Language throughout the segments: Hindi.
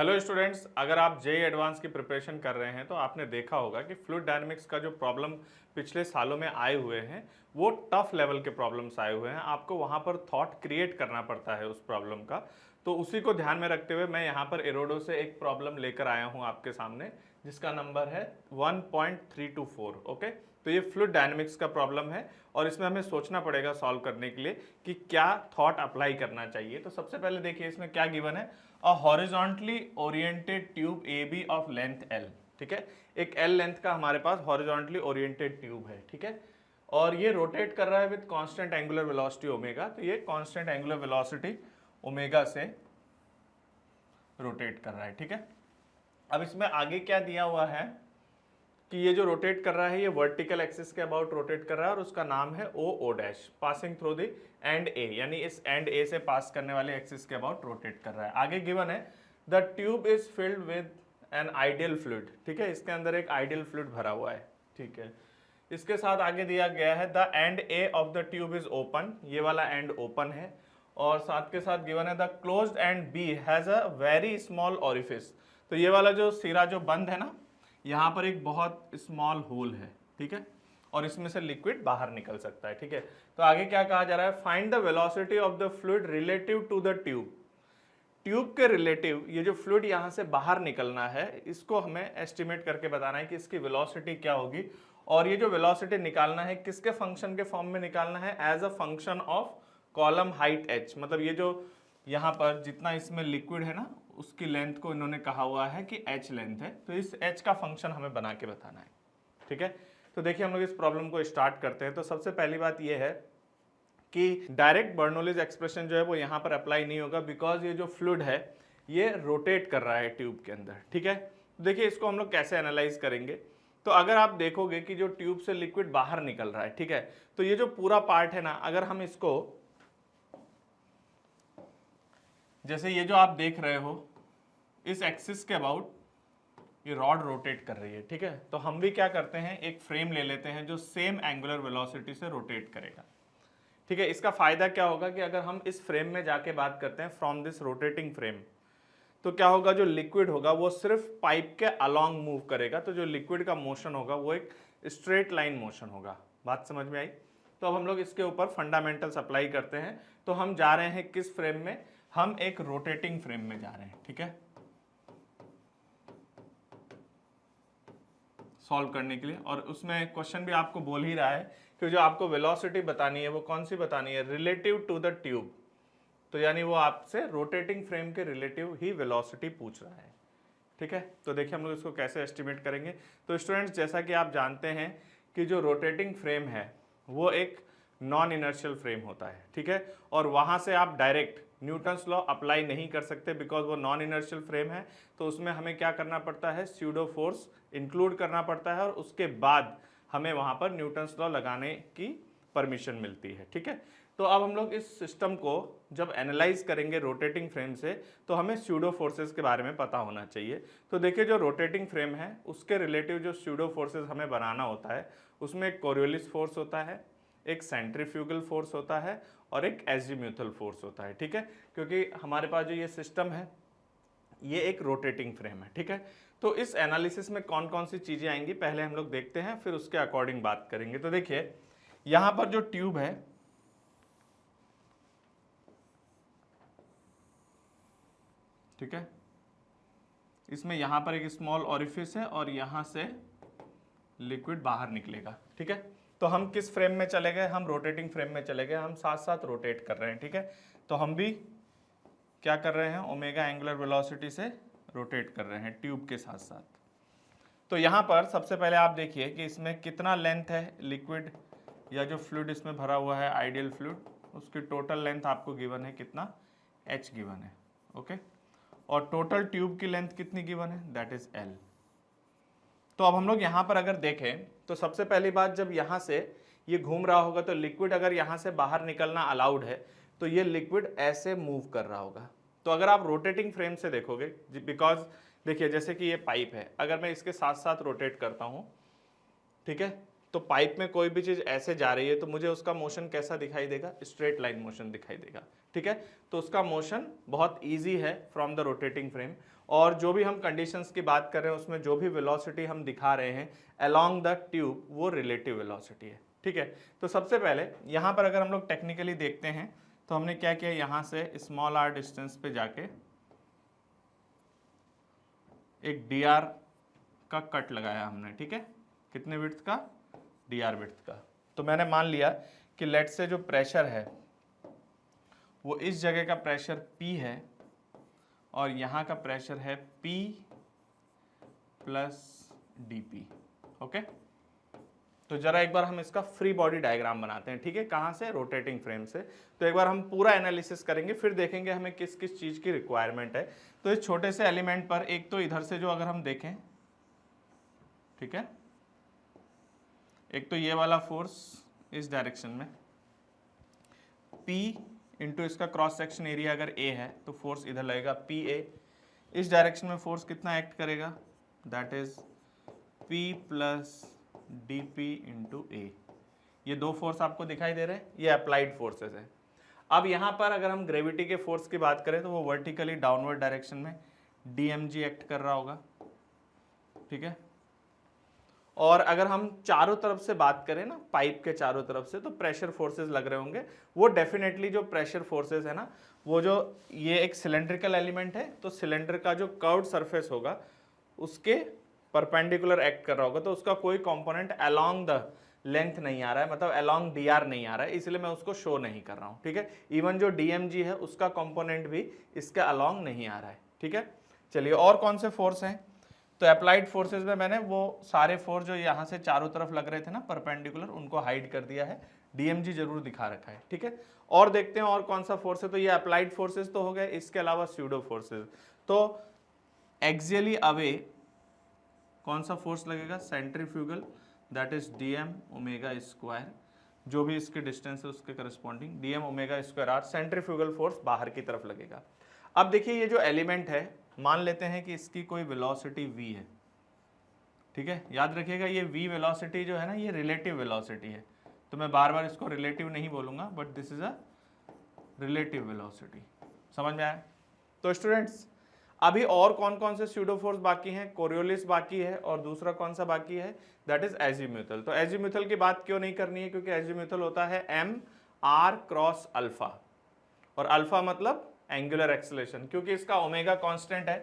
हेलो स्टूडेंट्स, अगर आप जेई एडवांस की प्रिपरेशन कर रहे हैं तो आपने देखा होगा कि फ्लूइड डायनामिक्स का जो प्रॉब्लम पिछले सालों में आए हुए हैं वो टफ लेवल के प्रॉब्लम्स आए हुए हैं। आपको वहाँ पर थॉट क्रिएट करना पड़ता है उस प्रॉब्लम का। तो उसी को ध्यान में रखते हुए मैं यहाँ पर एरोडो से एक प्रॉब्लम लेकर आया हूँ आपके सामने, जिसका नंबर है 1.324। ओके, तो ये फ्लूइड डायनामिक्स का प्रॉब्लम है और इसमें हमें सोचना पड़ेगा सॉल्व करने के लिए कि क्या थॉट अप्लाई करना चाहिए। तो सबसे पहले देखिए इसमें क्या गिवन है, a horizontally oriented tube A B of length L. ठीक है, एक एल लेंथ का हमारे पास हॉरिजॉन्टली ओरिएंटेड ट्यूब है। ठीक है, और ये रोटेट कर रहा है with constant angular velocity omega. तो ये कांस्टेंट एंगुलर वेलोसिटी ओमेगा से रोटेट कर रहा है। ठीक है, अब इसमें आगे क्या दिया हुआ है कि ये जो रोटेट कर रहा है ये वर्टिकल एक्सिस के अबाउट रोटेट कर रहा है और उसका नाम है O O dash, passing through the end A, यानी इस एंड ए से पास करने वाले एक्सिस के अबाउट रोटेट कर रहा है। आगे गिवन है the tube is filled with an ideal fluid. ठीक है, इसके अंदर एक आइडियल फ्लूइड भरा हुआ है। ठीक है, इसके साथ आगे दिया गया है the end A of the tube is open, ये वाला एंड ओपन है, और साथ के साथ गिवन है the closed end b has a very small orifice. तो ये वाला जो सिरा जो बंद है ना, यहाँ पर एक बहुत स्मॉल होल है। ठीक है, और इसमें से लिक्विड बाहर निकल सकता है। ठीक है, तो आगे क्या कहा जा रहा है, find the velocity of the fluid relative to the tube. Tube के रिलेटिव ये जो फ्लूइड यहाँ से बाहर निकलना है इसको हमें एस्टिमेट करके बताना है कि इसकी वेलोसिटी क्या होगी। और ये जो वेलोसिटी निकालना है किसके फंक्शन के फॉर्म में निकालना है, as a function of column height h। मतलब ये जो यहाँ पर जितना इसमें लिक्विड है ना उसकी लेंथ को इन्होंने कहा हुआ है कि h लेंथ है, तो इस h का फंक्शन हमें बना के बताना है। ठीक है, तो देखिए हम लोग इस प्रॉब्लम को स्टार्ट करते हैं। तो सबसे पहली बात ये है कि डायरेक्ट बर्नौलीज एक्सप्रेशन जो है वो यहाँ पर अप्लाई नहीं होगा, बिकॉज ये जो फ्लूइड है ये रोटेट कर रहा है ट्यूब के अंदर। ठीक है, तो देखिए इसको हम लोग कैसे एनालाइज करेंगे। तो अगर आप देखोगे कि जो ट्यूब से लिक्विड बाहर निकल रहा है, ठीक है, तो ये जो पूरा पार्ट है ना, अगर हम इसको, जैसे ये जो आप देख रहे हो इस एक्सिस के अबाउट ये रॉड रोटेट कर रही है। ठीक है, तो हम भी क्या करते हैं, एक फ्रेम ले लेते हैं जो सेम एंगुलर वेलोसिटी से रोटेट करेगा। ठीक है, इसका फायदा क्या होगा कि अगर हम इस फ्रेम में जाके बात करते हैं फ्रॉम दिस रोटेटिंग फ्रेम, तो क्या होगा, जो लिक्विड होगा वो सिर्फ पाइप के अलोंग मूव करेगा। तो जो लिक्विड का मोशन होगा वो एक स्ट्रेट लाइन मोशन होगा। बात समझ में आई। तो अब हम लोग इसके ऊपर फंडामेंटल्स अप्लाई करते हैं। तो हम जा रहे हैं किस फ्रेम में, हम एक रोटेटिंग फ्रेम में जा रहे हैं। ठीक है, सॉल्व करने के लिए, और उसमें क्वेश्चन भी आपको बोल ही रहा है कि जो आपको वेलोसिटी बतानी है वो कौन सी बतानी है, रिलेटिव टू द ट्यूब। तो यानी वो आपसे रोटेटिंग फ्रेम के रिलेटिव ही वेलोसिटी पूछ रहा है। ठीक है, तो देखिए हम लोग इसको कैसे एस्टिमेट करेंगे। तो स्टूडेंट्स, जैसा कि आप जानते हैं कि जो रोटेटिंग फ्रेम है वो एक नॉन इनर्शियल फ्रेम होता है। ठीक है, और वहाँ से आप डायरेक्ट न्यूटन्स लॉ अप्लाई नहीं कर सकते, बिकॉज वो नॉन इनर्शियल फ्रेम है। तो उसमें हमें क्या करना पड़ता है, स्यूडो फोर्स इंक्लूड करना पड़ता है, और उसके बाद हमें वहाँ पर न्यूटन्स लॉ लगाने की परमिशन मिलती है। ठीक है, तो अब हम लोग इस सिस्टम को जब एनालाइज करेंगे रोटेटिंग फ्रेम से, तो हमें स्यूडो फोर्सेस के बारे में पता होना चाहिए। तो देखिए जो रोटेटिंग फ्रेम है उसके रिलेटिव जो स्यूडो फोर्सेस हमें बनाना होता है उसमें एक कोरियोलिस फोर्स होता है, एक सेंट्रीफ्यूगल फोर्स होता है, और एक एजीम्यूथल फोर्स होता है। ठीक है, क्योंकि हमारे पास जो ये सिस्टम है ये एक रोटेटिंग फ्रेम है। ठीक है, तो इस एनालिसिस में कौन कौन सी चीज़ें आएंगी पहले हम लोग देखते हैं, फिर उसके अकॉर्डिंग बात करेंगे। तो देखिए यहाँ पर जो ट्यूब है, ठीक है, इसमें यहाँ पर एक स्मॉल ऑरिफिस है और यहाँ से लिक्विड बाहर निकलेगा। ठीक है, तो हम किस फ्रेम में चले गए, हम रोटेटिंग फ्रेम में चले गए, हम साथ साथ रोटेट कर रहे हैं। ठीक है, तो हम भी क्या कर रहे हैं, ओमेगा एंगुलर वेलोसिटी से रोटेट कर रहे हैं ट्यूब के साथ साथ। तो यहाँ पर सबसे पहले आप देखिए कि इसमें कितना लेंथ है लिक्विड या जो फ्लूइड इसमें भरा हुआ है आइडियल फ्लूइड, उसकी टोटल लेंथ आपको गिवन है कितना, h गिवन है। ओके, और टोटल ट्यूब की लेंथ कितनी गिवन है, दैट इज l। तो अब हम लोग यहाँ पर अगर देखें तो सबसे पहली बात, जब यहाँ से ये घूम रहा होगा तो लिक्विड अगर यहाँ से बाहर निकलना अलाउड है तो ये लिक्विड ऐसे मूव कर रहा होगा। तो अगर आप रोटेटिंग फ्रेम से देखोगे, बिकॉज देखिए जैसे कि ये पाइप है, अगर मैं इसके साथ साथ रोटेट करता हूँ, ठीक है, तो पाइप में कोई भी चीज ऐसे जा रही है तो मुझे उसका मोशन कैसा दिखाई देगा, स्ट्रेट लाइन मोशन दिखाई देगा, ठीक है। तो उसका मोशन बहुत ईजी है फ्रॉम द रोटेटिंग फ्रेम, और जो भी हम कंडीशंस की बात कर रहे हैं उसमें जो भी वेलोसिटी हम दिखा रहे हैं अलोंग द ट्यूब वो रिलेटिव वेलोसिटी है, ठीक है। तो सबसे पहले यहाँ पर अगर हम लोग टेक्निकली देखते हैं तो हमने क्या किया, यहाँ से स्मॉल r डिस्टेंस पे जाके एक dr का कट लगाया हमने, ठीक है। कितने विड्थ का, dr विड्थ का। तो मैंने मान लिया कि लेट से जो प्रेशर है वो इस जगह का प्रेशर P है और यहाँ का प्रेशर है P प्लस dP, ओके। तो जरा एक बार हम इसका फ्री बॉडी डायग्राम बनाते हैं, ठीक है। कहाँ से, रोटेटिंग फ्रेम से। तो एक बार हम पूरा एनालिसिस करेंगे, फिर देखेंगे हमें किस किस चीज़ की रिक्वायरमेंट है। तो इस छोटे से एलिमेंट पर एक तो इधर से जो अगर हम देखें, ठीक है, एक तो ये वाला फोर्स इस डायरेक्शन में P इंटू इसका क्रॉस सेक्शन एरिया अगर A है तो फोर्स इधर लगेगा PA। इस डायरेक्शन में फोर्स कितना एक्ट करेगा, that is P plus dP into A। ये दो फोर्स आपको दिखाई दे रहे हैं, ये अप्लाइड फोर्सेस है। अब यहाँ पर अगर हम ग्रेविटी के फोर्स की बात करें तो वो वर्टिकली डाउनवर्ड डायरेक्शन में DmG एक्ट कर रहा होगा, ठीक है। और अगर हम चारों तरफ से बात करें ना, पाइप के चारों तरफ से, तो प्रेशर फोर्सेस लग रहे होंगे। वो डेफिनेटली जो प्रेशर फोर्सेस है ना, वो जो ये एक सिलेंड्रिकल एलिमेंट है तो सिलेंडर का जो कर्व्ड सरफेस होगा उसके परपेंडिकुलर एक्ट कर रहा होगा, तो उसका कोई कंपोनेंट अलोंग द लेंथ नहीं आ रहा है, मतलब अलोंग dr नहीं आ रहा है, इसलिए मैं उसको शो नहीं कर रहा हूँ, ठीक है। इवन जो dmg है उसका कंपोनेंट भी इसके अलोंग नहीं आ रहा है, ठीक है। चलिए और कौन से फोर्स हैं, तो अप्लाइड फोर्सेस में मैंने वो सारे फोर्स जो यहाँ से चारों तरफ लग रहे थे ना परपेंडिकुलर, उनको हाइड कर दिया है, डीएमजी जरूर दिखा रखा है, ठीक है। और देखते हैं और कौन सा फोर्स है, तो ये अप्लाइड फोर्सेस तो हो गए, इसके अलावा स्यूडो फोर्सेस। तो एक्सियली अवे कौन सा फोर्स लगेगा, centrifugal, that is dm omega square, जो भी इसके डिस्टेंस है उसके करस्पॉन्डिंग डीएम ओमेगा स्क्वायर आर, सेंट्रीफ्यूगल फोर्स बाहर की तरफ लगेगा। अब देखिए ये जो एलिमेंट है, मान लेते हैं कि इसकी कोई वेलोसिटी v है, ठीक है। याद रखिएगा ये v वेलोसिटी जो है ना, ये रिलेटिव वेलोसिटी है, तो मैं बार बार इसको रिलेटिव नहीं बोलूंगा, but this is a relative velocity. समझ में आया। तो स्टूडेंट्स अभी और कौन कौन से स्यूडो फोर्स बाकी हैं, कोरियोलिस बाकी है और दूसरा कौन सा बाकी है, दैट इज एजीम्यूथल। तो एजीम्यूथल की बात क्यों नहीं करनी है, क्योंकि एजीम्यूथल होता है mr क्रॉस अल्फा, और अल्फा मतलब एंगुलर एक्सेलरेशन, क्योंकि इसका ओमेगा कांस्टेंट है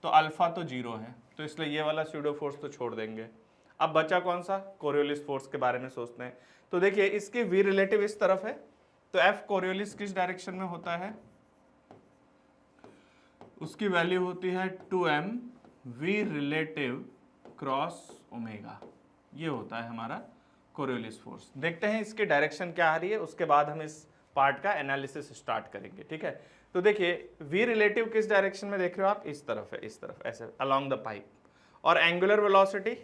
तो अल्फा तो जीरो है, तो इसलिए ये वाला स्यूडो फोर्स तो छोड़ देंगे। अब बचा कौन सा, कोरियोलिस फोर्स के बारे में सोचते हैं। तो देखिए इसकी v रिलेटिव इस तरफ है, तो F कोरियोलिस किस डायरेक्शन में होता है, उसकी वैल्यू होती है 2m v relative cross omega, ये होता है हमारा कोरियोलिस फोर्स। देखते हैं इसकी डायरेक्शन क्या आ रही है, उसके बाद हम इस पार्ट का एनालिसिस स्टार्ट करेंगे, ठीक है। तो देखिए v रिलेटिव किस डायरेक्शन में देख रहे हो आप, इस तरफ है, इस तरफ ऐसे अलोंग द पाइप। और एंगुलर वेलोसिटी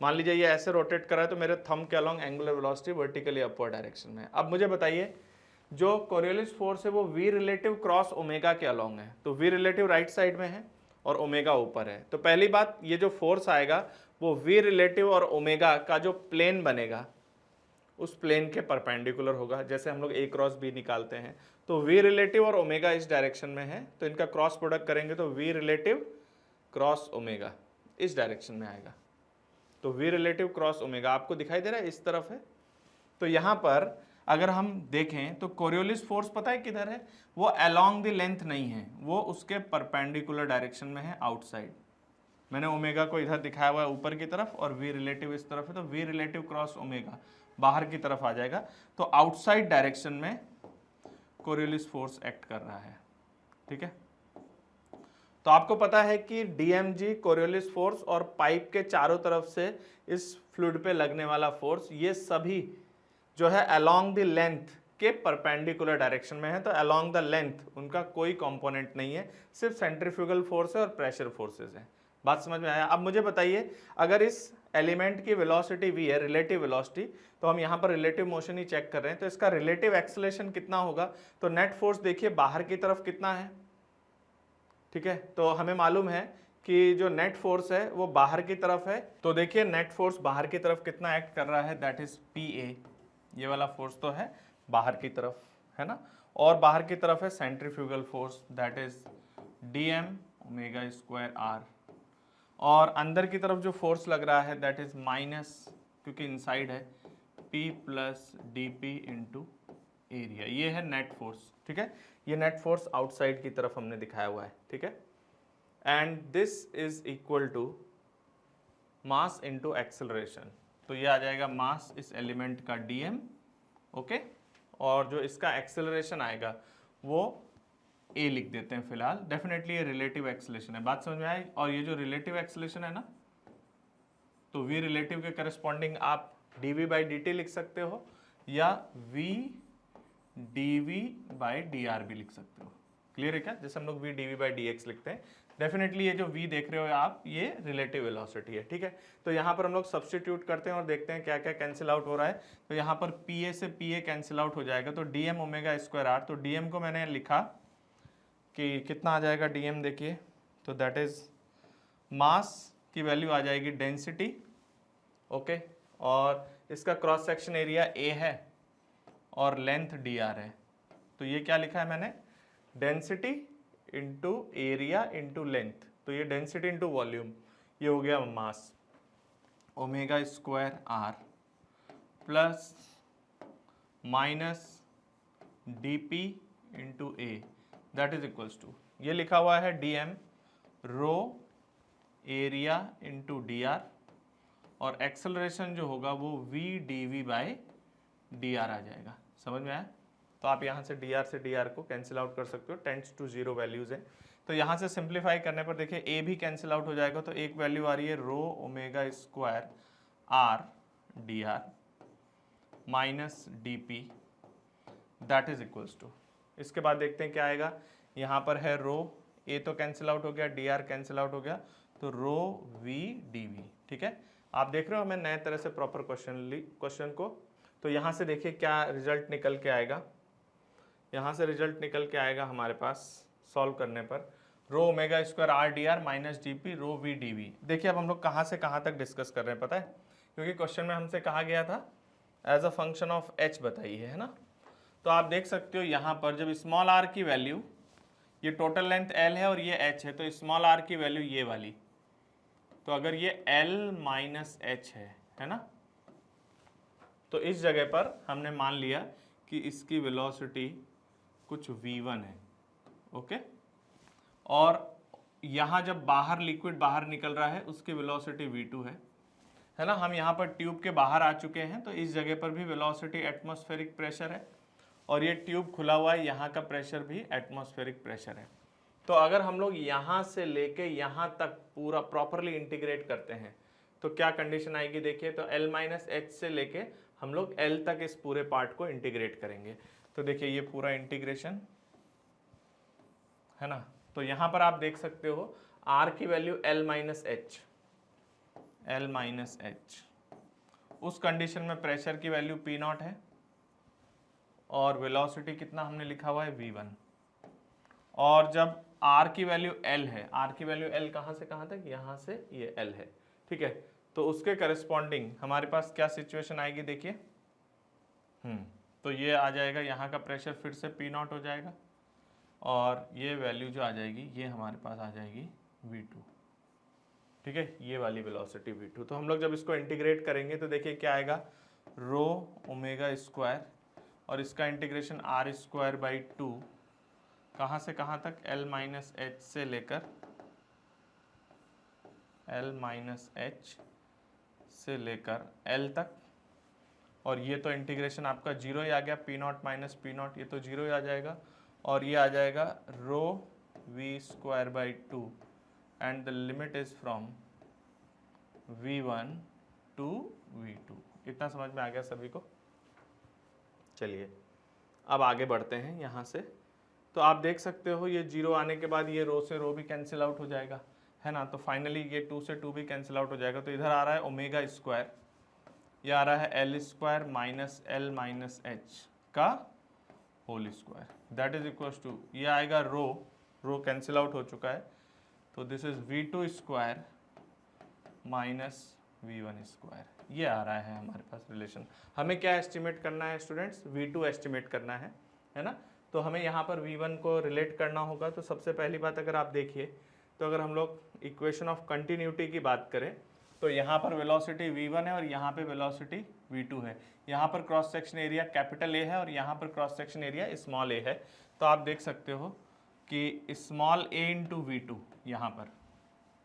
मान लीजिए ये ऐसे रोटेट कर रहा है तो मेरे थंब के along angular velocity vertically upward direction में। अब मुझे बताइए जो कोरियोलिस फोर्स है वो v रिलेटिव क्रॉस ओमेगा के अलोंग है, तो v रिलेटिव राइट साइड में है और ओमेगा ऊपर है। तो पहली बात, ये जो फोर्स आएगा वो v रिलेटिव और ओमेगा का जो प्लेन बनेगा उस प्लेन के परपेंडिकुलर होगा, जैसे हम लोग a क्रॉस b निकालते हैं। तो v रिलेटिव और ओमेगा इस डायरेक्शन में है, तो इनका क्रॉस प्रोडक्ट करेंगे तो v रिलेटिव क्रॉस ओमेगा इस डायरेक्शन में आएगा। तो v रिलेटिव क्रॉस ओमेगा आपको दिखाई दे रहा है, इस तरफ है। तो यहाँ पर अगर हम देखें तो कोरियोलिस फोर्स पता है किधर है, वो अलोंग द लेंथ नहीं है, वो उसके परपेंडिकुलर डायरेक्शन में है, आउटसाइड। मैंने ओमेगा को इधर दिखाया हुआ है ऊपर की तरफ और v रिलेटिव इस तरफ है, तो v रिलेटिव क्रॉस ओमेगा बाहर की तरफ आ जाएगा, तो आउटसाइड डायरेक्शन में कोरियोलिस फोर्स एक्ट कर रहा है, ठीक है। तो आपको पता है कि डीएमजी, कोरियोलिस फोर्स और पाइप के चारों तरफ से इस फ्लूइड पे लगने वाला फोर्स, ये सभी जो है अलोंग द लेंथ के परपेंडिकुलर डायरेक्शन में है। तो अलोंग द लेंथ उनका कोई कंपोनेंट नहीं है, सिर्फ सेंट्रीफ्यूगल फोर्स है और प्रेशर फोर्सेस है। बात समझ में आया। अब मुझे बताइए अगर इस एलिमेंट की वेलोसिटी v है, रिलेटिव वेलोसिटी, तो हम यहाँ पर रिलेटिव मोशन ही चेक कर रहे हैं, तो इसका रिलेटिव एक्सेलरेशन कितना होगा, तो नेट फोर्स देखिए बाहर की तरफ कितना है, ठीक है। तो हमें मालूम है कि जो नेट फोर्स है वो बाहर की तरफ है, तो देखिए नेट फोर्स बाहर की तरफ कितना एक्ट कर रहा है, दैट इज PA। ये वाला फोर्स तो है बाहर की तरफ, है ना, और बाहर की तरफ है centrifugal force, that is DM omega square R। और अंदर की तरफ जो फोर्स लग रहा है दैट इज माइनस, क्योंकि इनसाइड है, P plus DP into area. ये है नेट फोर्स, ठीक है, ये नेट फोर्स आउटसाइड की तरफ हमने दिखाया हुआ है, ठीक है। And this is equal to mass into acceleration, तो ये आ जाएगा मास इस एलिमेंट का DM, ओके, और जो इसका एक्सेलरेशन आएगा वो A लिख देते हैं फिलहाल। डेफिनेटली ये रिलेटिव एक्सेलरेशन है, बात समझ में आई। और ये जो रिलेटिव एक्सेलरेशन है ना, तो V रिलेटिव के करस्पॉन्डिंग आप dV/dt लिख सकते हो या V dV/dr भी लिख सकते हो। क्लियर है क्या? जैसे हम लोग V dV/dx लिखते हैं, डेफिनेटली ये जो V देख रहे हो आप, ये रिलेटिव वेलोसिटी है, ठीक है। तो यहाँ पर हम लोग सब्स्टिट्यूट करते हैं और देखते हैं क्या क्या कैंसिल आउट हो रहा है। तो यहाँ पर PA से PA कैंसिल आउट हो जाएगा, तो DM ओमेगा स्क्वायर R। तो DM को मैंने लिखा कि कितना आ जाएगा DM, देखिए, तो दैट इज मास की वैल्यू आ जाएगी डेंसिटी, ओके, और इसका क्रॉस सेक्शन एरिया A है और लेंथ dr है। तो ये क्या लिखा है मैंने, density into area into length, तो ये डेंसिटी इंटू वॉल्यूम, ये हो गया mass, omega square R plus minus DP into A, that is equals to, ये लिखा हुआ है DM rho area into dr, और एक्सेलरेशन जो होगा वो V dV/dr आ जाएगा। समझ में आया? तो आप यहाँ से dr को कैंसिल आउट कर सकते हो, टेंड्स टू 0 वैल्यूज है। तो यहाँ से सिंप्लीफाई करने पर देखिए A भी कैंसिल आउट हो जाएगा, तो एक वैल्यू आ रही है rho omega square R dr minus DP, that is equals to, इसके बाद देखते हैं क्या आएगा। यहाँ पर है रो, A तो कैंसिल आउट हो गया, dr कैंसिल आउट हो गया, तो रो V dV, ठीक है। आप देख रहे हो हमें नए तरह से प्रॉपर क्वेश्चन को। तो यहाँ से देखिए क्या रिजल्ट निकल के आएगा, यहाँ से रिजल्ट निकल के आएगा हमारे पास सॉल्व करने पर, रो omega square R dr minus DP रो V dV। देखिए अब हम लोग कहाँ से कहाँ तक डिस्कस कर रहे हैं पता है, क्योंकि क्वेश्चन में हमसे कहा गया था as a function of H बताइए, है ना। तो आप देख सकते हो यहाँ पर जब स्मॉल r की वैल्यू, ये टोटल लेंथ L है और ये H है, तो स्मॉल r की वैल्यू ये वाली, तो अगर ये L माइनस H है ना, तो इस जगह पर हमने मान लिया कि इसकी वेलोसिटी कुछ V1 है, ओके, और यहाँ जब बाहर लिक्विड बाहर निकल रहा है उसकी वेलोसिटी V2 है ना। हम यहाँ पर ट्यूब के बाहर आ चुके हैं, तो इस जगह पर भी वेलोसिटी एटमॉस्फेरिक प्रेशर है, और ये ट्यूब खुला हुआ है, यहाँ का प्रेशर भी एटमॉस्फेरिक प्रेशर है। तो अगर हम लोग यहाँ से लेके यहाँ तक पूरा प्रॉपरली इंटीग्रेट करते हैं तो क्या कंडीशन आएगी, देखिए, तो L माइनस H से लेके हम लोग L तक इस पूरे पार्ट को इंटीग्रेट करेंगे। तो देखिए ये पूरा इंटीग्रेशन है ना, तो यहाँ पर आप देख सकते हो R की वैल्यू L माइनस H, उस कंडीशन में प्रेशर की वैल्यू P0 है और वेलोसिटी कितना हमने लिखा हुआ है V1, और जब R की वैल्यू L है, R की वैल्यू L कहाँ से कहाँ तक, यहाँ से ये L है, ठीक है, तो उसके करस्पॉन्डिंग हमारे पास क्या सिचुएशन आएगी, देखिए, तो ये आ जाएगा, यहाँ का प्रेशर फिर से P0 हो जाएगा, और ये वैल्यू जो आ जाएगी ये हमारे पास आ जाएगी V2, ठीक है, ये वाली वेलोसिटी V2। तो हम लोग जब इसको इंटीग्रेट करेंगे तो देखिए क्या आएगा, रो ओमेगा स्क्वायर और इसका इंटीग्रेशन R²/2, कहाँ से कहाँ तक, L माइनस H से लेकर L तक, और ये तो इंटीग्रेशन आपका 0 ही आ गया, P0 माइनस P0 ये तो 0 ही आ जाएगा, और ये आ जाएगा rho V²/2 and the limit is from V1 to V2। इतना समझ में आ गया सभी को? चलिए अब आगे बढ़ते हैं यहाँ से। तो आप देख सकते हो ये 0 आने के बाद ये रो से रो भी कैंसिल आउट हो जाएगा, है ना, तो फाइनली ये 2 से 2 भी कैंसिल आउट हो जाएगा। तो इधर आ रहा है ओमेगा स्क्वायर, ये आ रहा है L² minus L minus H का whole square, that is equal to, ये आएगा रो कैंसिल आउट हो चुका है, तो this is V2 square minus V1 square, ये आ रहा है हमारे पास रिलेशन। हमें क्या एस्टिमेट करना है स्टूडेंट्स? V2 एस्टिमेट करना है ना। तो हमें यहाँ पर V1 को रिलेट करना होगा। तो सबसे पहली बात अगर आप देखिए, तो अगर हम लोग इक्वेशन ऑफ कंटिन्यूटी की बात करें, तो यहाँ पर वेलोसिटी V1 है और यहाँ पे वेलोसिटी V2 है। यहाँ पर cross section area capital A है और यहाँ पर cross section area small a है। तो आप देख सकते हो कि स्मॉल a इंटू V2, यहाँ पर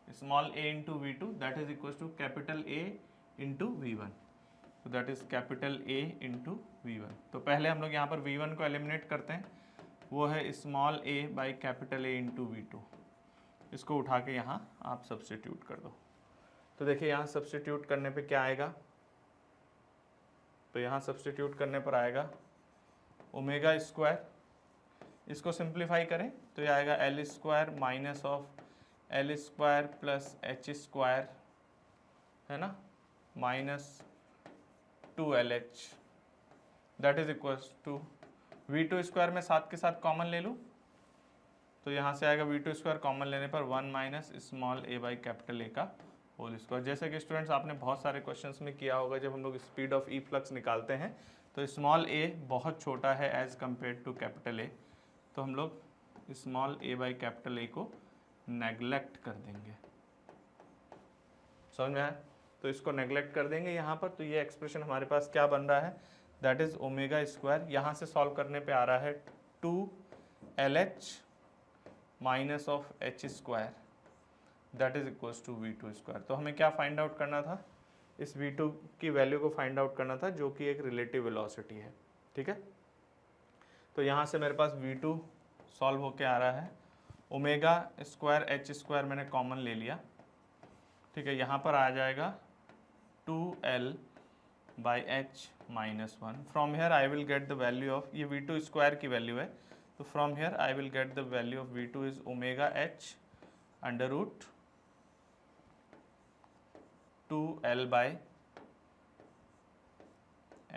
small a into V2 that is equal to capital A into V1, तो that is capital A into V1। तो पहले हम लोग यहाँ पर V1 को एलिमिनेट करते हैं, वो है small a by capital A into V2। इसको उठा के यहाँ आप सब्स्टिट्यूट कर दो। तो देखिए यहाँ सब्स्टिट्यूट करने पे क्या आएगा, तो यहाँ सब्स्टिट्यूट करने पर आएगा ओमेगा स्क्वायर, इसको सिंप्लीफाई करें तो ये आएगा L square minus of L square plus H square, है ना, minus 2LH that is equal to V2 square में साथ के साथ कॉमन ले लूँ, तो यहाँ से आएगा V2 स्क्वायर कॉमन लेने पर 1 minus small a by capital A का होल स्क्वायर। जैसे कि स्टूडेंट्स आपने बहुत सारे क्वेश्चंस में किया होगा, जब हम लोग स्पीड ऑफ ई फ्लक्स निकालते हैं तो स्मॉल a बहुत छोटा है as compare to capital A, तो हम लोग small a by capital A को नेगलेक्ट कर देंगे। समझ में आया? तो इसको नेगलेक्ट कर देंगे यहाँ पर। तो ये एक्सप्रेशन हमारे पास क्या बन रहा है, दैट इज ओमेगा स्क्वायर, यहाँ से सॉल्व करने पे आ रहा है 2LH minus of H square that is equals to V2 square. तो हमें क्या फाइंड आउट करना था, इस V2 की वैल्यू को फाइंड आउट करना था, जो कि एक रिलेटिव वेलोसिटी है। ठीक है, तो यहाँ से मेरे पास V2 सॉल्व होके आ रहा है, ओमेगा स्क्वायर H स्क्वायर मैंने कॉमन ले लिया। ठीक है, यहाँ पर आ जाएगा 2L by H minus 1। From here I will get the value of, ये V2 स्क्वायर की वैल्यू है, तो from here I will get the value of V2 is omega H under root 2L by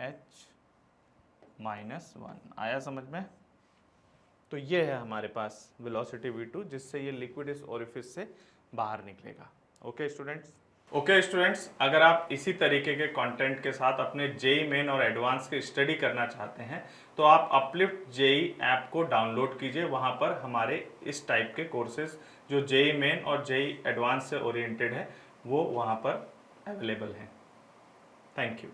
H minus 1। आया समझ में? तो ये है हमारे पास वेलोसिटी V2, जिससे ये लिक्विड इस ओरिफिस से बाहर निकलेगा। ओके स्टूडेंट्स, अगर आप इसी तरीके के कंटेंट के साथ अपने जेई मेन और एडवांस की स्टडी करना चाहते हैं तो आप अपलिफ्ट जेई ऐप को डाउनलोड कीजिए। वहाँ पर हमारे इस टाइप के कोर्सेज जो जेई मेन और जेई एडवांस से ओरिएंटेड है वो वहाँ पर अवेलेबल हैं। Thank you.